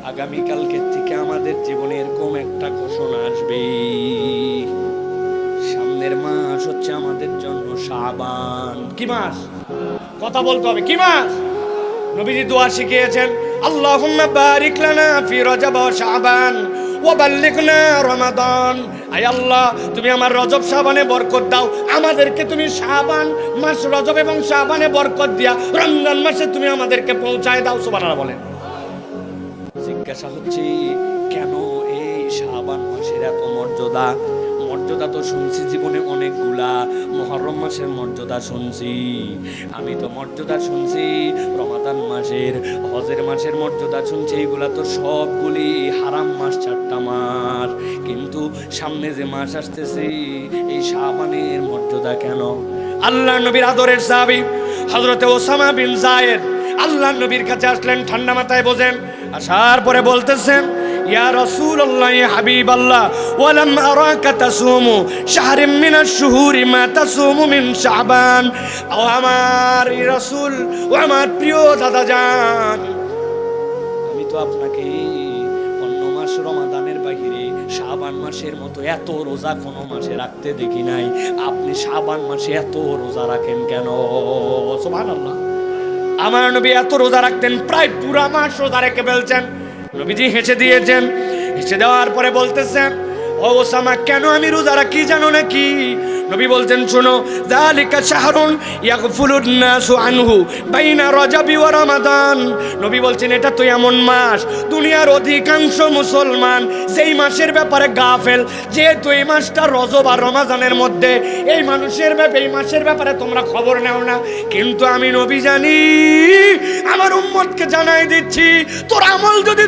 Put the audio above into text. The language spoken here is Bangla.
আগামীকালকের থেকে আমাদের জীবনে এরকম একটা ঘোষণা আসবে, সামনের মাস হচ্ছে আমাদের জন্য শাবান। কি মাস? কথা বলতে হবে, কি মাস? নবীজি দোয়া শিখিয়েছেন, আল্লাহুম্মা বারিক লানা ফি রজব ওয়া শাবান ওয়া বাল্লিগনা রমাদান। আয় আল্লাহ, তুমি আমার রজব শাবানে বরকত দাও, আমাদেরকে তুমি শাবান মাস, রজব এবং শাবানে বরকত দিয়া রমজান মাসে তুমি আমাদেরকে পৌঁছায় দাও। সুবহানাল্লাহ বলেন। জিজ্ঞাসা হচ্ছে, কেন এই শাবান মাসের এত মর্যাদা? মর্যাদা তো শুনছি জীবনে অনেকগুলা, মুহররম মাসের মর্যাদা শুনছি, আমি তো মর্যাদা শুনছি রমাদান মাসের, হজের মাসের মর্যাদা শুনছি, এইগুলা তো সবগুলি হারাম মাস, 4টা মাস। কিন্তু সামনে যে মাস আসতেছে এই শাবানের মর্যাদা কেন? আল্লাহ নবীর আদরের সাহাবী হযরতে ওসামা বিন যায়েদ আল্লাহ নবীর কাছে আসলেন, ঠান্ডা মাথায় বোঝেন। আসার পরে বলতেছেন, ইয়া রাসূলুল্লাহ, ইয়া হাবিবাল্লাহ, ওয়ালাম আরাকা তাসুমু শাহরিম মিনাশ শুহুরি মা তাসুমু মিন শাবান। ও আমার রাসূল, ও আমার প্রিয় দাদা জান, আমি তো আপনাকে অন্য মাস রমাদানের বাহিরে শাবান মাসের মতো এত রোজা কোনো মাসে রাখতে দেখি নাই, আপনি শাবান মাসে এত রোজা রাখেন কেন? সুবহানাল্লাহ। আমার নবী এত রোজা রাখতেন, প্রায় পুরা মাস রোজা রেখে ফেলছেন। নবীজি হেসে দিয়েছেন, হেসে দেওয়ার পরে বলতেছেন, ও ওসামা, কেন আমি রোজা রাখি জানো নাকি? নবী বলছেন, শোনো, যালিকা শাহরুন ইয়াগফুলুন নাসু আনহু বাইনা রজবি ওয়া রমাদান। নবী বলছেন, এটা তো এমন মাস, দুনিয়ার অধিকাংশ মুসলমান যেই মাসের ব্যাপারে গাফেল, যেহেতু এই মাসটা রজব আর রমাদানের মধ্যে, এই মাসের ব্যাপারে তোমরা খবর নেও না। কিন্তু আমি নবী জানি, আমার উম্মতকে জানাই দিচ্ছি, তোর আমল যদি